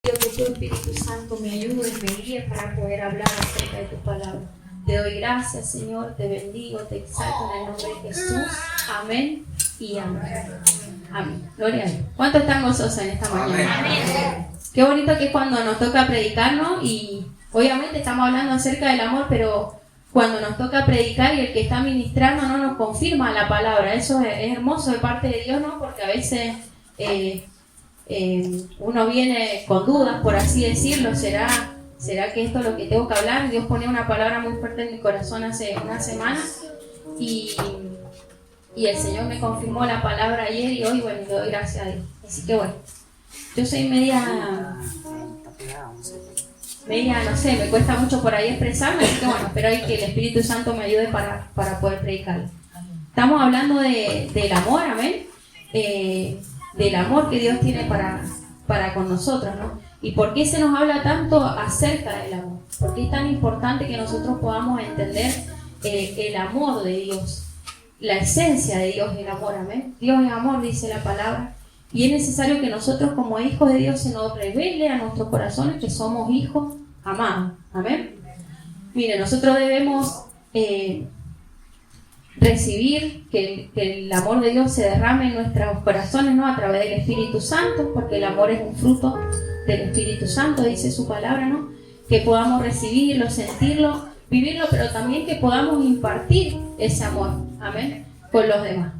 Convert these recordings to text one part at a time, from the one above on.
pido que tu Espíritu Santo me ayude, me guíe para poder hablar acerca de tu palabra. Te doy gracias, Señor, te bendigo, te exalto en el nombre de Jesús. Amén y amén. Amén. Gloria a Dios. ¿Cuántos están gozosos en esta mañana? Amén. Qué bonito que es cuando nos toca predicar, ¿no? Y obviamente estamos hablando acerca del amor, pero cuando nos toca predicar y el que está ministrando no nos confirma la palabra. Eso es hermoso de parte de Dios, ¿no? Porque a veces uno viene con dudas, por así decirlo. ¿Será que esto es lo que tengo que hablar? Dios ponía una palabra muy fuerte en mi corazón hace una semana y el Señor me confirmó la palabra ayer y hoy, bueno, le doy gracias a Dios. Así que bueno, yo soy media, no sé, me cuesta mucho por ahí expresarme, así que bueno, espero ahí que el Espíritu Santo me ayude para poder predicar. Estamos hablando del amor, amén, del amor que Dios tiene para con nosotros, ¿no? ¿Y por qué se nos habla tanto acerca del amor? ¿Por qué es tan importante que nosotros podamos entender el amor de Dios? La esencia de Dios es el amor, amén. Dios es amor, dice la palabra. Y es necesario que nosotros como hijos de Dios se nos revele a nuestros corazones que somos hijos amados, amén. Mire, nosotros debemos recibir que el amor de Dios se derrame en nuestros corazones, ¿no? A través del Espíritu Santo, porque el amor es un fruto del Espíritu Santo, dice su palabra, ¿no? Que podamos recibirlo, sentirlo, vivirlo, pero también que podamos impartir ese amor, amén, con los demás.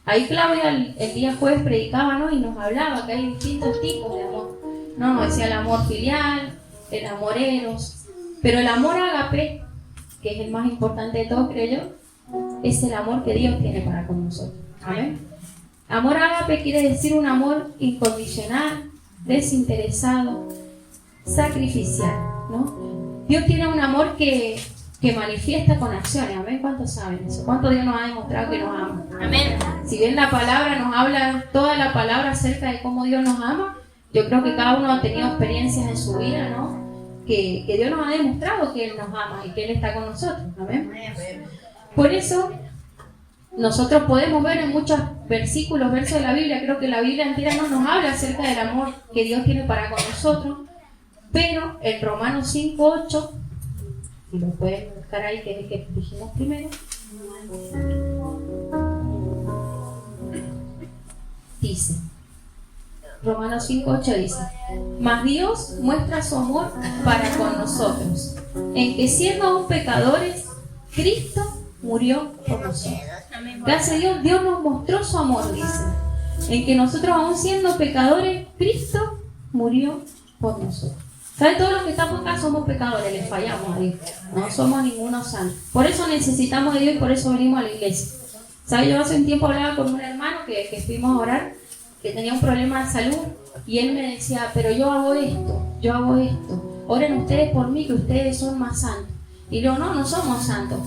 Ahí Claudia el día jueves predicaba, ¿no? Y nos hablaba que hay distintos tipos de amor, ¿no? Nos decía el amor filial, el amor eros, pero el amor ágape, que es el más importante de todo, creo yo, es el amor que Dios tiene para con nosotros, amén. Amor ágape quiere decir un amor incondicional, desinteresado, sacrificial, ¿no? Dios tiene un amor que manifiesta con acciones, amén. ¿Cuántos saben eso? ¿Cuánto Dios nos ha demostrado que nos ama? Amén. Si bien la palabra nos habla, toda la palabra acerca de cómo Dios nos ama, yo creo que cada uno ha tenido experiencias en su vida, ¿no? Que Dios nos ha demostrado que Él nos ama y que Él está con nosotros, amén. Por eso nosotros podemos ver en muchos versículos, versos de la Biblia, creo que la Biblia entera no nos habla acerca del amor que Dios tiene para con nosotros, pero en Romanos 5:8, si lo pueden buscar ahí, que es el que dijimos primero, dice, Romanos 5:8 dice: mas Dios muestra su amor para con nosotros, en que siendo aún pecadores, Cristo murió por nosotros. Gracias a Dios, Dios nos mostró su amor, dice, en que nosotros aún siendo pecadores, Cristo murió por nosotros. ¿Sabe? Todos los que estamos acá somos pecadores, les fallamos a Dios, no somos ninguno santo. Por eso necesitamos de Dios y por eso venimos a la iglesia. ¿Sabe? Yo hace un tiempo hablaba con un hermano que fuimos a orar, que tenía un problema de salud, y él me decía, pero yo hago esto, oren ustedes por mí, que ustedes son más santos. Y yo, no somos santos,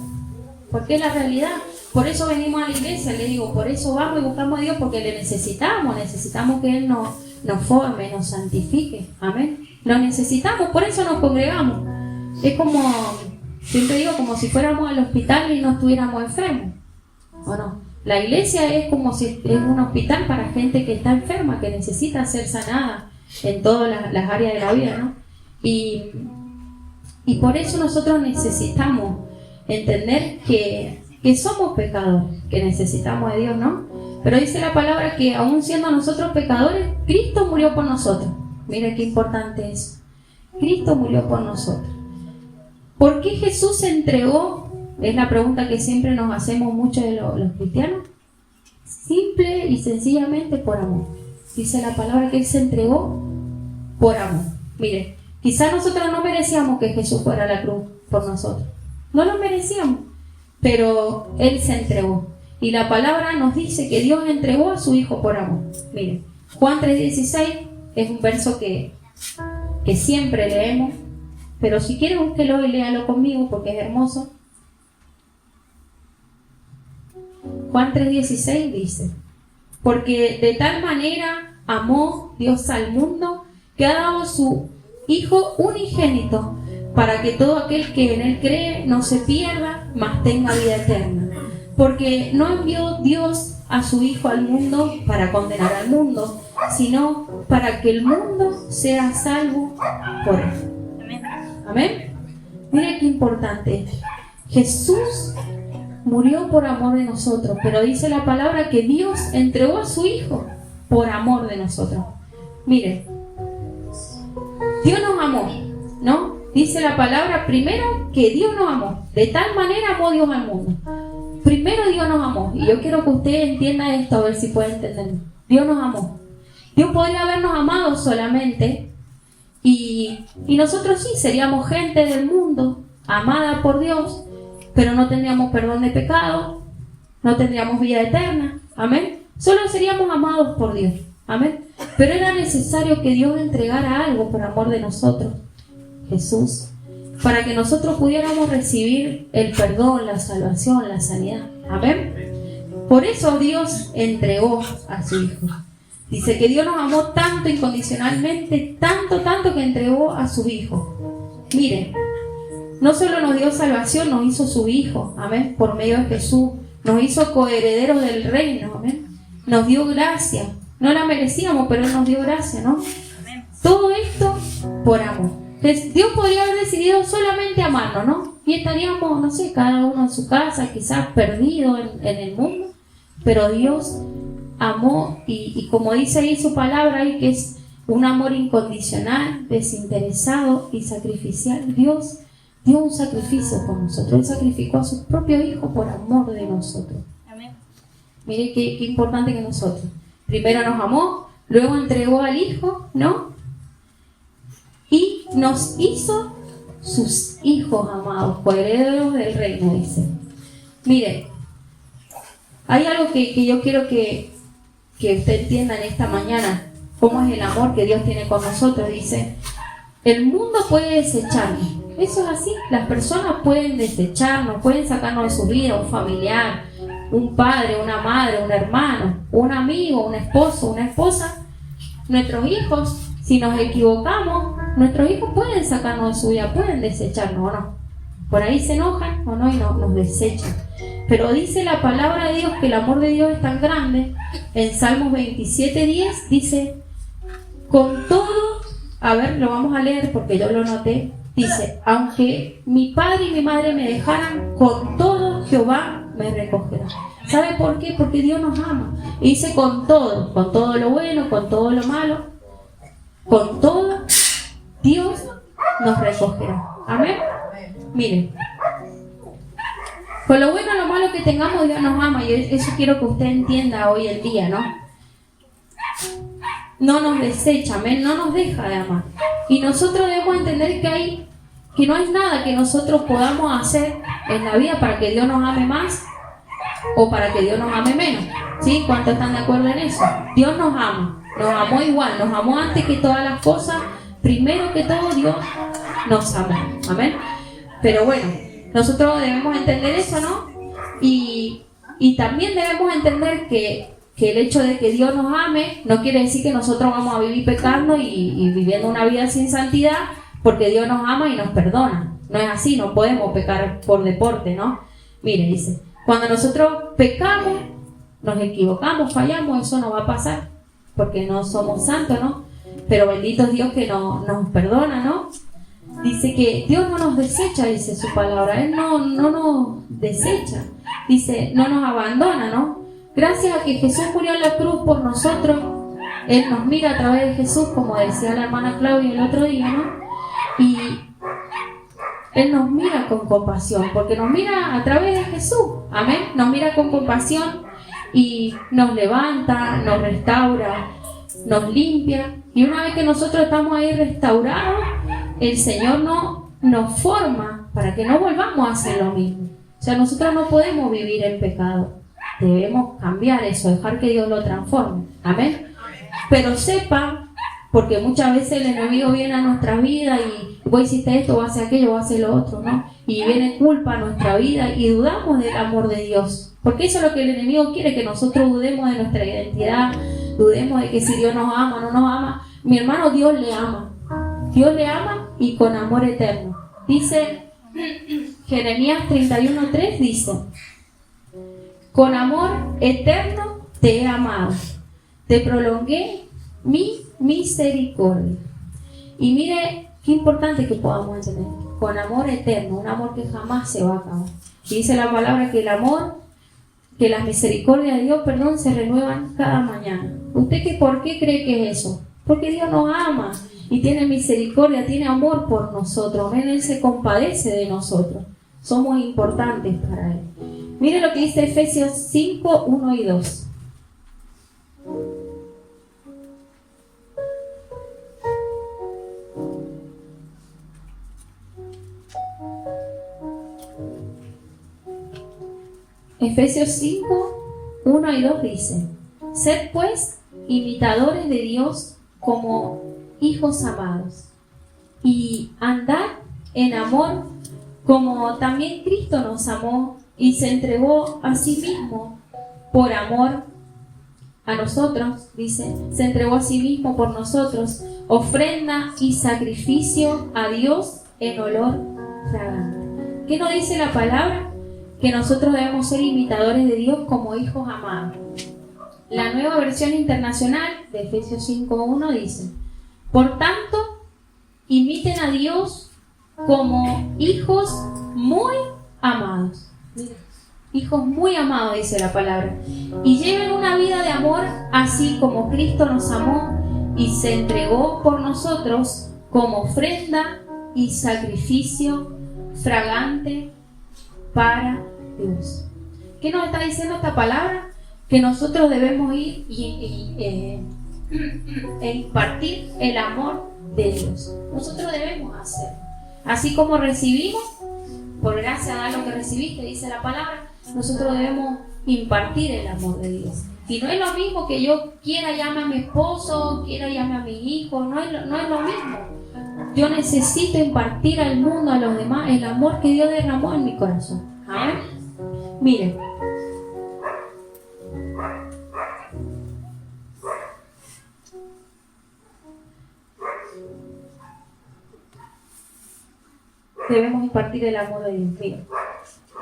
porque es la realidad. Por eso venimos a la iglesia, le digo, por eso vamos y buscamos a Dios, porque le necesitamos que Él nos forme, nos santifique, amén. Lo necesitamos, por eso nos congregamos. Es como, siempre digo, como si fuéramos al hospital y no estuviéramos enfermos, ¿o no? La iglesia es como si es un hospital para gente que está enferma, que necesita ser sanada en todas las áreas de la vida, ¿no? Y por eso nosotros necesitamos entender que somos pecadores, que necesitamos de Dios, ¿no? Pero dice la palabra que aún siendo nosotros pecadores, Cristo murió por nosotros. Mira qué importante es. Cristo murió por nosotros. ¿Por qué Jesús se entregó? Es la pregunta que siempre nos hacemos muchos de los cristianos. Simple y sencillamente por amor. Dice la palabra que Él se entregó por amor. Mire, quizás nosotros no merecíamos que Jesús fuera a la cruz por nosotros. No lo merecíamos, pero Él se entregó. Y la palabra nos dice que Dios entregó a su Hijo por amor. Mire, Juan 3:16 es un verso que siempre leemos, pero si quieren búsquelo y léalo conmigo porque es hermoso. Juan 3:16 dice: porque de tal manera amó Dios al mundo que ha dado su Hijo unigénito, para que todo aquel que en Él cree no se pierda, mas tenga vida eterna. Porque no envió Dios a su Hijo al mundo para condenar al mundo, sino para que el mundo sea salvo por él. Amén. Mira qué importante. Jesús murió por amor de nosotros, pero dice la palabra que Dios entregó a su Hijo por amor de nosotros. Miren, Dios nos amó, ¿no? Dice la palabra primero que Dios nos amó. De tal manera amó Dios al mundo. Primero Dios nos amó. Y yo quiero que usted entienda esto, a ver si puede entenderlo. Dios nos amó. Dios podría habernos amado solamente y nosotros sí seríamos gente del mundo, amada por Dios, pero no tendríamos perdón de pecado, no tendríamos vida eterna. Amén. Solo seríamos amados por Dios. Amén. Pero era necesario que Dios entregara algo por amor de nosotros, Jesús, para que nosotros pudiéramos recibir el perdón, la salvación, la sanidad. Amén. Por eso Dios entregó a su Hijo. Dice que Dios nos amó tanto incondicionalmente, tanto que entregó a su Hijo. Miren, no solo nos dio salvación, nos hizo su Hijo, amén, por medio de Jesús. Nos hizo coherederos del reino, amén. Nos dio gracia. No la merecíamos, pero Él nos dio gracia, ¿no? Todo esto por amor. Entonces, Dios podría haber decidido solamente amarnos, ¿no? Y estaríamos, no sé, cada uno en su casa, quizás perdido en el mundo. Pero Dios amó y como dice ahí su palabra, ahí que es un amor incondicional, desinteresado y sacrificial. Dios dio un sacrificio por nosotros. Él sacrificó a su propio Hijo por amor de nosotros. Amén. Mire qué importante que nosotros. Primero nos amó, luego entregó al Hijo, ¿no? Y nos hizo sus hijos amados, coherederos del reino, dice. Miren, hay algo que yo quiero que usted entienda en esta mañana, cómo es el amor que Dios tiene con nosotros. Dice, el mundo puede desecharnos. Eso es así, las personas pueden desecharnos, pueden sacarnos de su vida, un familiar, un padre, una madre, un hermano, un amigo, un esposo, una esposa. Nuestros hijos, si nos equivocamos, nuestros hijos pueden sacarnos de su vida, pueden desecharnos o no. Por ahí se enojan o no y nos desechan. Pero dice la palabra de Dios que el amor de Dios es tan grande. En Salmos 27:10 dice, con todo, a ver, lo vamos a leer porque yo lo noté. Dice, aunque mi padre y mi madre me dejaran, con todo Jehová me recogerá. ¿Sabe por qué? Porque Dios nos ama. Y dice con todo lo bueno, con todo lo malo, con todo Dios nos recogerá. Amén. Miren, con lo bueno o lo malo que tengamos, Dios nos ama. Y eso quiero que usted entienda hoy en día, ¿no? No nos desecha, amén, no nos deja de amar. Y nosotros debemos entender que no hay nada que nosotros podamos hacer en la vida para que Dios nos ame más o para que Dios nos ame menos. ¿Sí? ¿Cuántos están de acuerdo en eso? Dios nos ama, nos amó igual, nos amó antes que todas las cosas. Primero que todo, Dios nos amó. Amén. Pero bueno, nosotros debemos entender eso, ¿no? Y también debemos entender que el hecho de que Dios nos ame no quiere decir que nosotros vamos a vivir pecando y viviendo una vida sin santidad, porque Dios nos ama y nos perdona. No es así, no podemos pecar por deporte, ¿no? Mire, dice, cuando nosotros pecamos, nos equivocamos, fallamos, eso no va a pasar, porque no somos santos, ¿no? Pero bendito es Dios que nos perdona, ¿no? Dice que Dios no nos desecha, dice su palabra. Él no nos desecha. Dice, no nos abandona, ¿no? Gracias a que Jesús murió en la cruz por nosotros, Él nos mira a través de Jesús, como decía la hermana Claudia el otro día, ¿no? Y Él nos mira con compasión, porque nos mira a través de Jesús, amén. Nos mira con compasión y nos levanta, nos restaura, nos limpia. Y una vez que nosotros estamos ahí restaurados, el Señor nos forma para que no volvamos a hacer lo mismo. O sea, nosotros no podemos vivir en pecado. Debemos cambiar eso, dejar que Dios lo transforme. Amén. Pero sepa, porque muchas veces el enemigo viene a nuestra vida y vos hiciste esto, vos haces aquello, vos haces lo otro, ¿no? Y viene culpa a nuestra vida y dudamos del amor de Dios. Porque eso es lo que el enemigo quiere, que nosotros dudemos de nuestra identidad, dudemos de que si Dios nos ama o no nos ama. Mi hermano, Dios le ama. Dios le ama y con amor eterno. Dice Jeremías 31:3, dice, con amor eterno te he amado, te prolongué mi misericordia. Y mire qué importante que podamos entender, con amor eterno, un amor que jamás se va a acabar. Y dice la palabra que el amor, que las misericordias de Dios, perdón, se renuevan cada mañana. ¿Usted por qué cree que es eso? Porque Dios nos ama y tiene misericordia, tiene amor por nosotros. Él se compadece de nosotros. Somos importantes para Él. Mire lo que dice Efesios 5, 1 y 2. Efesios 5, 1 y 2 dice: Sed pues imitadores de Dios como hijos amados, y andad en amor como también Cristo nos amó y se entregó a sí mismo por amor a nosotros, dice, se entregó a sí mismo por nosotros, ofrenda y sacrificio a Dios en olor fragante. ¿Qué nos dice la palabra? Que nosotros debemos ser imitadores de Dios como hijos amados. La Nueva Versión Internacional de Efesios 5.1 dice: Por tanto, imiten a Dios como hijos muy amados. Mira, hijos muy amados, dice la palabra. Y lleven una vida de amor, así como Cristo nos amó y se entregó por nosotros como ofrenda y sacrificio fragante para Dios. ¿Qué nos está diciendo esta palabra? Que nosotros debemos ir e impartir el amor de Dios. Nosotros debemos hacer. Así como recibimos, por gracia da lo que recibiste, dice la palabra, nosotros debemos impartir el amor de Dios. Y no es lo mismo que yo quiera llamar a mi esposo, quiera llamar a mi hijo, no es lo mismo. Yo necesito impartir al mundo, a los demás, el amor que Dios derramó en mi corazón. Amén. Miren. Debemos impartir el amor de Dios. Miren.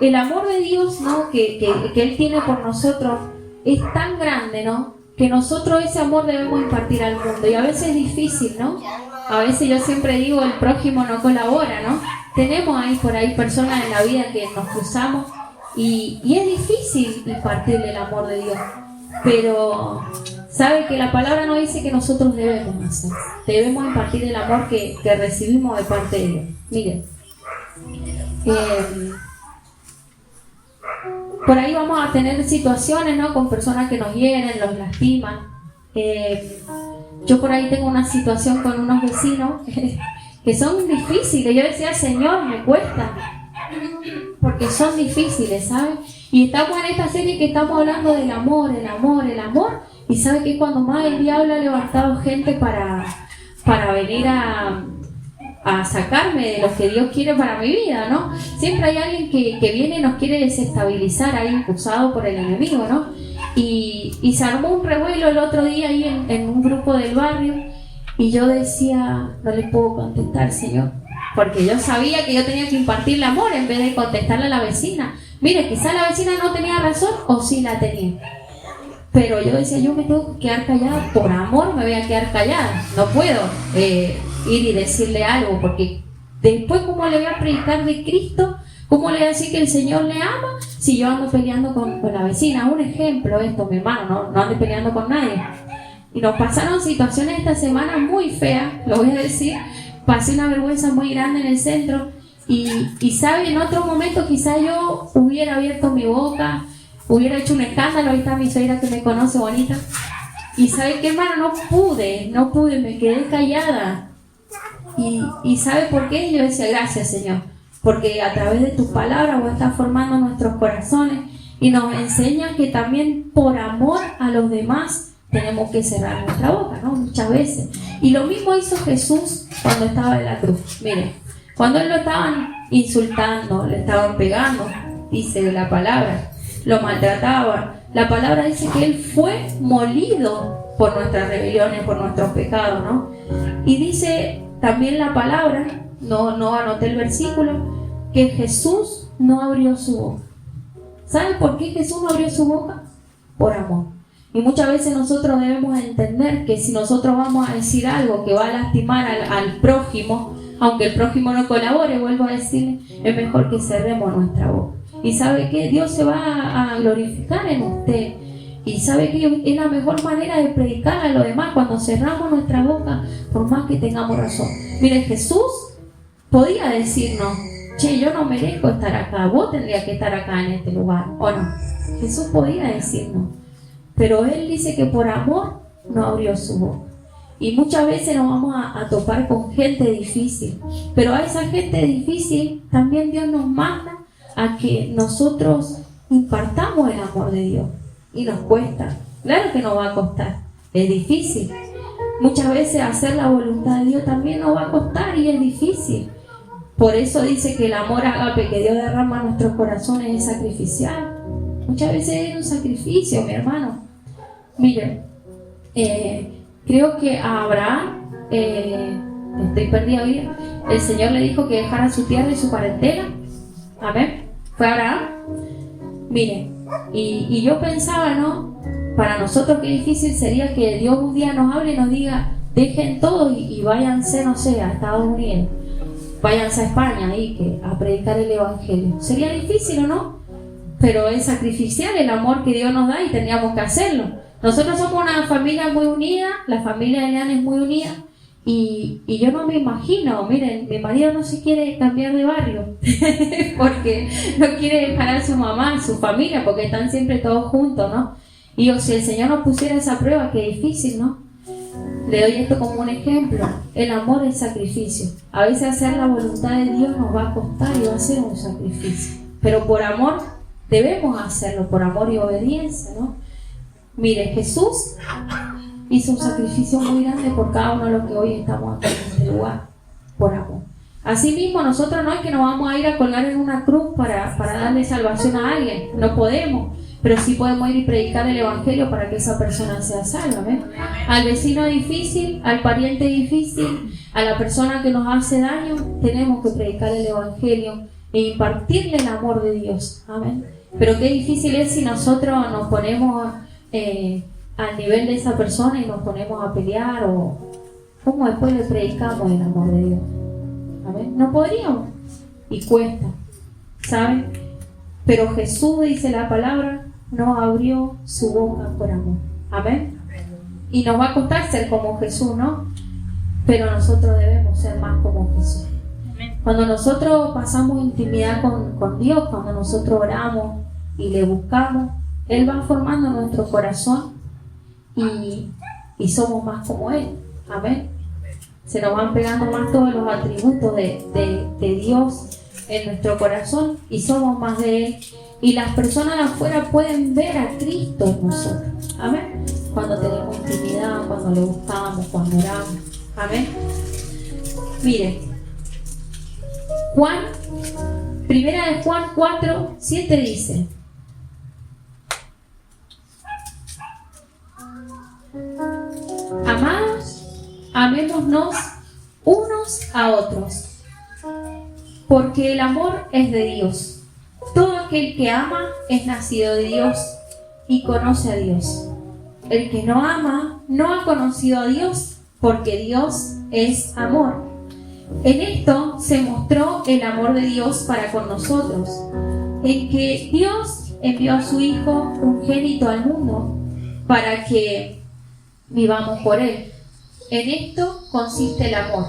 El amor de Dios, ¿no? que Él tiene por nosotros es tan grande, ¿no? Que nosotros ese amor debemos impartir al mundo. Y a veces es difícil, ¿no? A veces yo siempre digo, el prójimo no colabora, ¿no? Tenemos ahí por ahí personas en la vida que nos cruzamos y es difícil impartirle el amor de Dios. Pero sabe que la palabra no dice que nosotros debemos hacer. Debemos impartir el amor que recibimos de parte de Dios. Miren. Por ahí vamos a tener situaciones, ¿no? Con personas que nos hieren, nos lastiman. Yo por ahí tengo una situación con unos vecinos que son difíciles. Yo decía, Señor, me cuesta, porque son difíciles, ¿sabes? Y estamos en esta serie que estamos hablando del amor, el amor, el amor. Y sabe que cuando más el diablo ha levantado gente para venir a sacarme de lo que Dios quiere para mi vida, ¿no? Siempre hay alguien que viene y nos quiere desestabilizar ahí, impulsado por el enemigo, ¿no? Y se armó un revuelo el otro día ahí en un grupo del barrio y yo decía, no le puedo contestar, Señor, porque yo sabía que yo tenía que impartirle amor en vez de contestarle a la vecina. Mire, quizá la vecina no tenía razón o sí la tenía, pero yo decía, yo me tengo que quedar callada, por amor me voy a quedar callada, no puedo ir y decirle algo, porque después ¿cómo le voy a predicar de Cristo? ¿Cómo le voy a decir que el Señor le ama si yo ando peleando con la vecina? Un ejemplo esto, mi hermano, no ande peleando con nadie. Y nos pasaron situaciones esta semana muy feas, lo voy a decir. Pasé una vergüenza muy grande en el centro y sabe, en otro momento quizá yo hubiera abierto mi boca, hubiera hecho un escándalo. Ahí está mi suegra que me conoce, bonita. Y sabe qué, hermano, no pude, me quedé callada. Y ¿sabe por qué? Yo decía, gracias, Señor, porque a través de tus palabras vos estás formando nuestros corazones y nos enseñas que también por amor a los demás tenemos que cerrar nuestra boca, ¿no? Muchas veces. Y lo mismo hizo Jesús cuando estaba en la cruz. Miren, cuando él lo estaban insultando, le estaban pegando, dice la palabra, lo maltrataban. La palabra dice que él fue molido por nuestras rebeliones, por nuestros pecados, ¿no? Y dice también la palabra, no anoté el versículo, que Jesús no abrió su boca. ¿Saben por qué Jesús no abrió su boca? Por amor. Y muchas veces nosotros debemos entender que si nosotros vamos a decir algo que va a lastimar al prójimo, aunque el prójimo no colabore, vuelvo a decirle, es mejor que cerremos nuestra boca. Y sabe que Dios se va a glorificar en usted. Y sabe que es la mejor manera de predicar a los demás cuando cerramos nuestra boca, por más que tengamos razón. Mire, Jesús podía decirnos, che, yo no merezco estar acá, vos tendrías que estar acá en este lugar, ¿o no? Jesús podía decirnos, pero Él dice que por amor no abrió su boca. Y muchas veces nos vamos a topar con gente difícil, pero a esa gente difícil también Dios nos manda a que nosotros impartamos el amor de Dios. Y nos cuesta, claro que nos va a costar, es difícil. Muchas veces hacer la voluntad de Dios también nos va a costar y es difícil. Por eso dice que el amor ágape que Dios derrama en nuestros corazones es sacrificial. Muchas veces es un sacrificio, mi hermano. Miren, creo que a Abraham, estoy perdida hoy, el Señor le dijo que dejara su tierra y su parentela. Amén. ¿Fue Abraham? Miren, y yo pensaba, ¿no? Para nosotros qué difícil sería que Dios un día nos hable y nos diga, dejen todo y váyanse, no sé, a Estados Unidos, váyanse a España ahí a predicar el Evangelio. Sería difícil, ¿o no? Pero es sacrificial el amor que Dios nos da y tendríamos que hacerlo. Nosotros somos una familia muy unida, la familia de Leana es muy unida, y yo no me imagino, miren, mi marido no se quiere cambiar de barrio porque no quiere dejar a su mamá, a su familia, porque están siempre todos juntos, ¿no? Y si el Señor nos pusiera esa prueba, qué difícil, ¿no? Le doy esto como un ejemplo. El amor es sacrificio. A veces hacer la voluntad de Dios nos va a costar y va a ser un sacrificio, pero por amor debemos hacerlo, por amor y obediencia, ¿no? Mire, Jesús hizo un sacrificio muy grande por cada uno de los que hoy estamos aquí en este lugar, por amor. Asimismo, nosotros no es que nos vamos a ir a colgar en una cruz para darle salvación a alguien, no podemos, pero sí podemos ir y predicar el Evangelio para que esa persona sea salva, ¿ves? Al vecino difícil, al pariente difícil, a la persona que nos hace daño, tenemos que predicar el Evangelio e impartirle el amor de Dios, amén. Pero qué difícil es si nosotros nos ponemos al nivel de esa persona y nos ponemos a pelear, o cómo después le predicamos el amor de Dios. ¿Amén? No podríamos, y cuesta, ¿saben? Pero Jesús, dice la palabra, no abrió su boca por amor. ¿Amén? Y nos va a costar ser como Jesús, ¿no? Pero nosotros debemos ser más como Jesús. Cuando nosotros pasamos intimidad con Dios, cuando nosotros oramos y le buscamos, Él va formando nuestro corazón y somos más como Él. Amén. Se nos van pegando más todos los atributos de Dios en nuestro corazón y somos más de Él. Y las personas de afuera pueden ver a Cristo en nosotros. Amén. Cuando tenemos intimidad, cuando le buscamos, cuando oramos. Amén. Miren, Primera de Juan 4:7 dice: amados, amémonos unos a otros, porque el amor es de Dios. Todo aquel que ama es nacido de Dios y conoce a Dios. El que no ama no ha conocido a Dios, porque Dios es amor. En esto se mostró el amor de Dios para con nosotros, en que Dios envió a su Hijo unigénito al mundo para que vivamos por Él. En esto consiste el amor.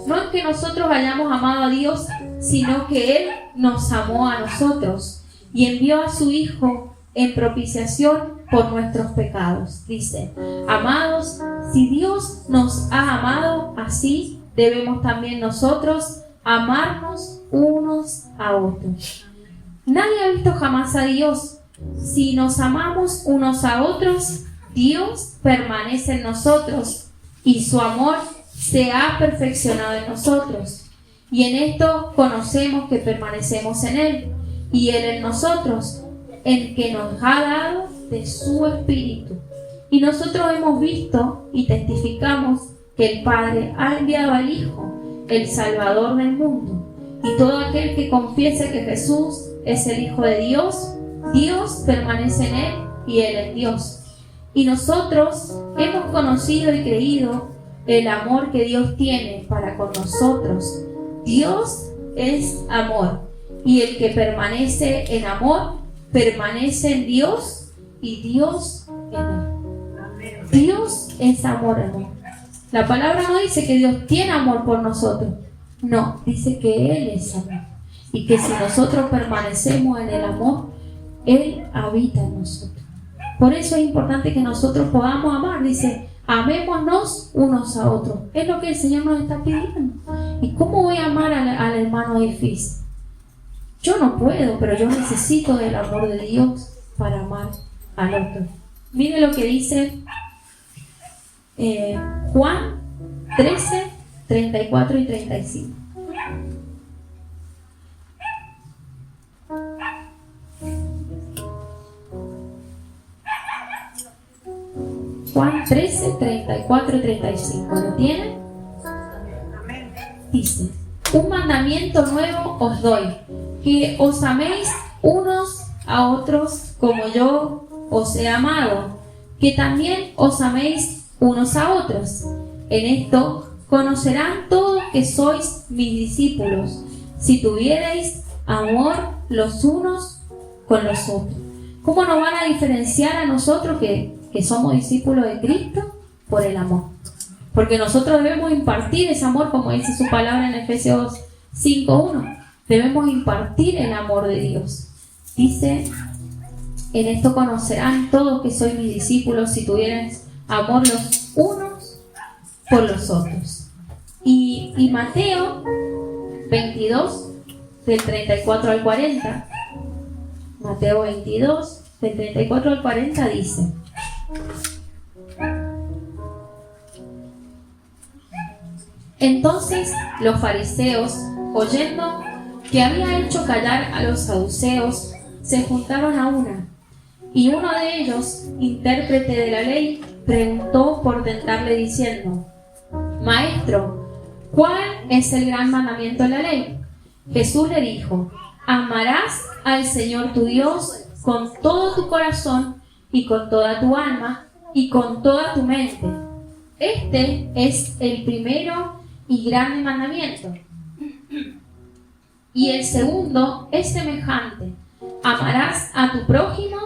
No es que nosotros hayamos amado a Dios, sino que Él nos amó a nosotros y envió a su Hijo en propiciación por nuestros pecados. Dice: amados, si Dios nos ha amado así, debemos también nosotros amarnos unos a otros. Nadie ha visto jamás a Dios. Si nos amamos unos a otros, Dios permanece en nosotros y su amor se ha perfeccionado en nosotros. Y en esto conocemos que permanecemos en Él y Él en nosotros, el que nos ha dado de su Espíritu. Y nosotros hemos visto y testificamos que el Padre ha enviado al Hijo, el Salvador del mundo. Y todo aquel que confiese que Jesús es el Hijo de Dios, Dios permanece en Él y Él en Dios. Y nosotros hemos conocido y creído el amor que Dios tiene para con nosotros. Dios es amor, y el que permanece en amor, permanece en Dios y Dios en él. Dios es amor, hermano. La palabra no dice que Dios tiene amor por nosotros. No, dice que Él es amor. Y que si nosotros permanecemos en el amor, Él habita en nosotros. Por eso es importante que nosotros podamos amar. Dice, amémonos unos a otros. Es lo que el Señor nos está pidiendo. ¿Y cómo voy a amar al hermano difícil? Yo no puedo, pero yo necesito del amor de Dios para amar al otro. Mire lo que dice Juan 13, 34 y 35. Juan 13, 34 y 35. ¿Lo tienen? Dice, un mandamiento nuevo os doy, que os améis unos a otros como yo os he amado, que también os améis unos a otros. En esto conocerán todos que sois mis discípulos, si tuvierais amor los unos con los otros. ¿Cómo nos van a diferenciar a nosotros que somos discípulos de Cristo? Por el amor. Porque nosotros debemos impartir ese amor, como dice su palabra en Efesios 5:1. Debemos impartir el amor de Dios. Dice, en esto conocerán todos que sois mis discípulos, si tuvierais amor los unos por los otros. Y Mateo 22, del 34 al 40. Mateo 22, del 34 al 40 dice, entonces los fariseos, oyendo que había hecho callar a los saduceos, se juntaron a una, y uno de ellos, intérprete de la ley, preguntó por tentarle diciendo, Maestro, ¿cuál es el gran mandamiento de la ley? Jesús le dijo, amarás al Señor tu Dios con todo tu corazón y con toda tu alma y con toda tu mente. Este es el primero y grande mandamiento. Y el segundo es semejante, amarás a tu prójimo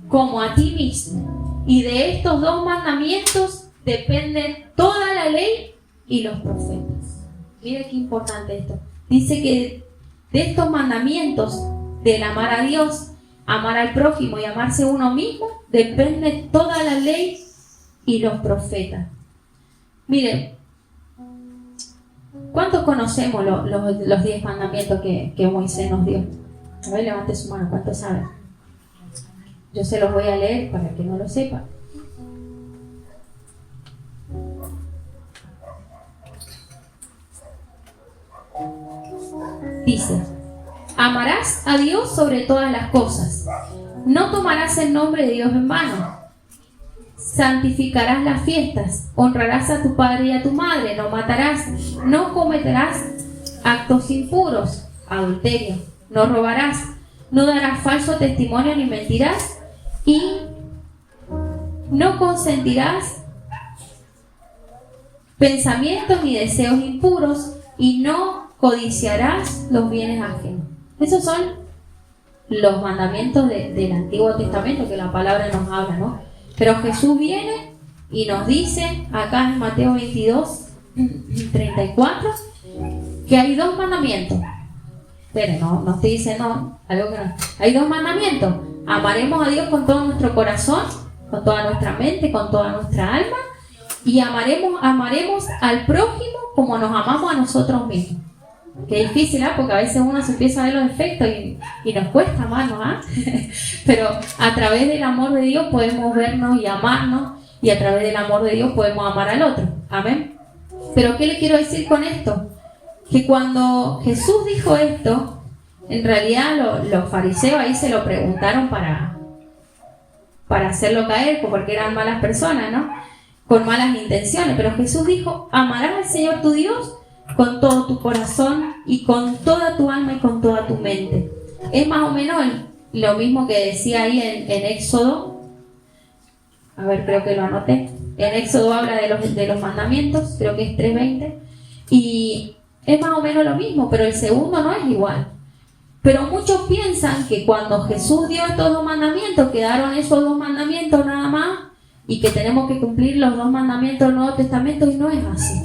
como a ti mismo. Y de estos dos mandamientos dependen toda la ley y los profetas. Mire qué importante esto. Dice que de estos mandamientos, del amar a Dios, amar al prójimo y amarse uno mismo, depende toda la ley y los profetas. Mire, ¿cuántos conocemos los 10 mandamientos que Moisés nos dio? A ver, levante su mano, ¿cuántos saben? Yo se los voy a leer para que no lo sepan. Dice, amarás a Dios sobre todas las cosas. No tomarás el nombre de Dios en vano. Santificarás las fiestas. Honrarás a tu padre y a tu madre. No matarás. No cometerás actos impuros. Adulterio. No robarás. No darás falso testimonio ni mentirás. Y no consentirás pensamientos ni deseos impuros. Y no codiciarás los bienes ajenos. Esos son los mandamientos del Antiguo Testamento que la palabra nos habla, ¿no? Pero Jesús viene y nos dice acá en Mateo 22, 34, que hay dos mandamientos. Pero no estoy diciendo algo que no. Hay dos mandamientos. Amaremos a Dios con todo nuestro corazón, con toda nuestra mente, con toda nuestra alma, y amaremos al prójimo como nos amamos a nosotros mismos. Qué difícil, ¿ah? Porque a veces uno se empieza a ver los efectos y nos cuesta más, ¿no? ¿Ah? Pero a través del amor de Dios podemos vernos y amarnos, y a través del amor de Dios podemos amar al otro. Amén. Pero ¿qué le quiero decir con esto? Que cuando Jesús dijo esto, en realidad los fariseos ahí se lo preguntaron para hacerlo caer, porque eran malas personas, ¿no? Con malas intenciones. Pero Jesús dijo, amarás al Señor tu Dios con todo tu corazón y con toda tu alma y con toda tu mente. Es más o menos lo mismo que decía ahí en Éxodo A ver, creo que lo anoté. En Éxodo habla de los mandamientos, creo que es 3:20. Y es más o menos lo mismo, pero el segundo no es igual. Pero muchos piensan que cuando Jesús dio estos 2 mandamientos, quedaron esos 2 mandamientos nada más, y que tenemos que cumplir los 2 mandamientos del Nuevo Testamento, y no es así.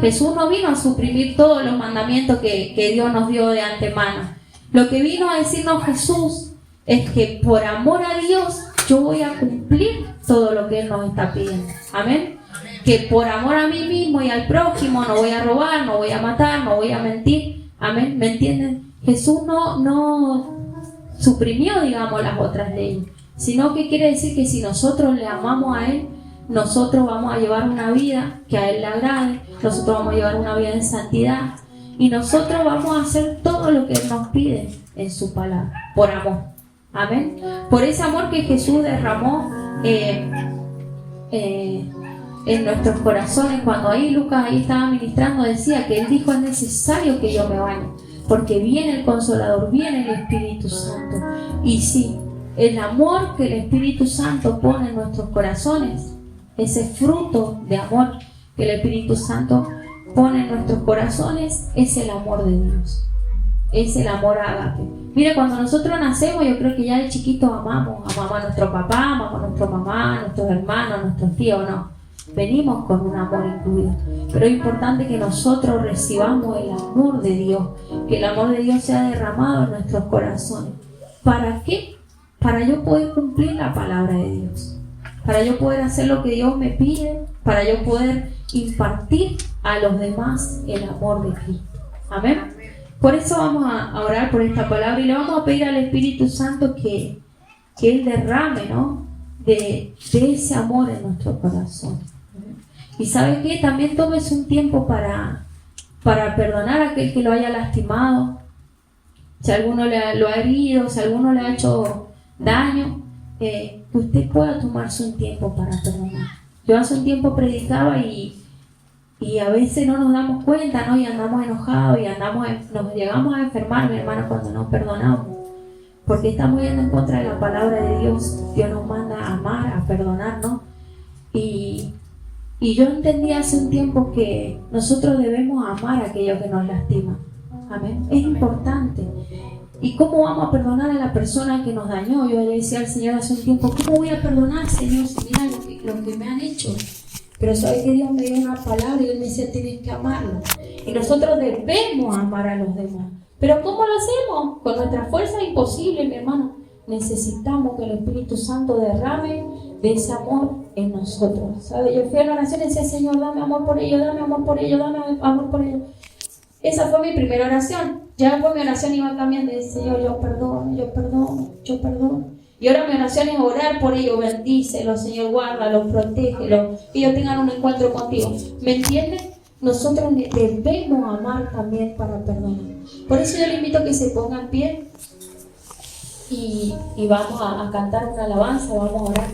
Jesús no vino a suprimir todos los mandamientos que Dios nos dio de antemano. Lo que vino a decirnos Jesús es que por amor a Dios yo voy a cumplir todo lo que Él nos está pidiendo. Amén. Que por amor a mí mismo y al prójimo no voy a robar, no voy a matar, no voy a mentir. Amén. ¿Me entienden? Jesús no suprimió, digamos, las otras leyes, sino que quiere decir que si nosotros le amamos a Él, nosotros vamos a llevar una vida que a Él le agrade, nosotros vamos a llevar una vida en santidad, y nosotros vamos a hacer todo lo que Él nos pide en su palabra, por amor. Amén. Por ese amor que Jesús derramó en nuestros corazones. Cuando ahí Lucas estaba ministrando, decía que Él dijo: es necesario que yo me bañe, porque viene el Consolador, viene el Espíritu Santo. Y sí, el amor que el Espíritu Santo pone en nuestros corazones, ese fruto de amor que el Espíritu Santo pone en nuestros corazones, es el amor de Dios, es el amor ágape. Mira, cuando nosotros nacemos, yo creo que ya de chiquitos amamos a nuestro papá, amamos a nuestra mamá, a nuestros hermanos, a nuestros tíos, no. Venimos con un amor incluido, pero es importante que nosotros recibamos el amor de Dios, que el amor de Dios sea derramado en nuestros corazones. ¿Para qué? Para yo poder cumplir la palabra de Dios, para yo poder hacer lo que Dios me pide, para yo poder impartir a los demás el amor de Cristo. Amén. Por eso vamos a orar por esta palabra y le vamos a pedir al Espíritu Santo que Él derrame, ¿no?, de ese amor en nuestro corazón. Y ¿sabe qué? También tómese un tiempo para perdonar a aquel que lo haya lastimado, si alguno lo ha herido, si alguno le ha hecho daño, que usted pueda tomarse un tiempo para perdonar. Yo hace un tiempo predicaba y a veces no nos damos cuenta, ¿no? Y andamos enojados y nos llegamos a enfermar, mi hermano, cuando no perdonamos, porque estamos yendo en contra de la palabra de Dios. Dios nos manda a amar, a perdonar, ¿no? Y yo entendí hace un tiempo que nosotros debemos amar a aquellos que nos lastiman. Amén. Es importante. ¿Y cómo vamos a perdonar a la persona que nos dañó? Yo le decía al Señor hace un tiempo: ¿cómo voy a perdonar, Señor, si mira lo que me han hecho? Pero sabe que Dios me dio una palabra y Él me decía: tienes que amarlo. Y nosotros debemos amar a los demás. ¿Pero cómo lo hacemos? Con nuestra fuerza es imposible, mi hermano. Necesitamos que el Espíritu Santo derrame de ese amor en nosotros. ¿Sabe? Yo fui a la oración y decía: Señor, dame amor por ellos, dame amor por ellos, dame amor por ellos. Esa fue mi primera oración. Ya después mi oración iba cambiando y decía: Señor, yo perdono, yo perdono, yo perdono. Y ahora mi oración es orar por ellos: bendícelos, Señor, guárdalos, protégelos, que ellos tengan un encuentro contigo. ¿Me entienden? Nosotros debemos amar también para perdonar. Por eso yo le invito a que se pongan en pie y vamos a cantar una alabanza, vamos a orar.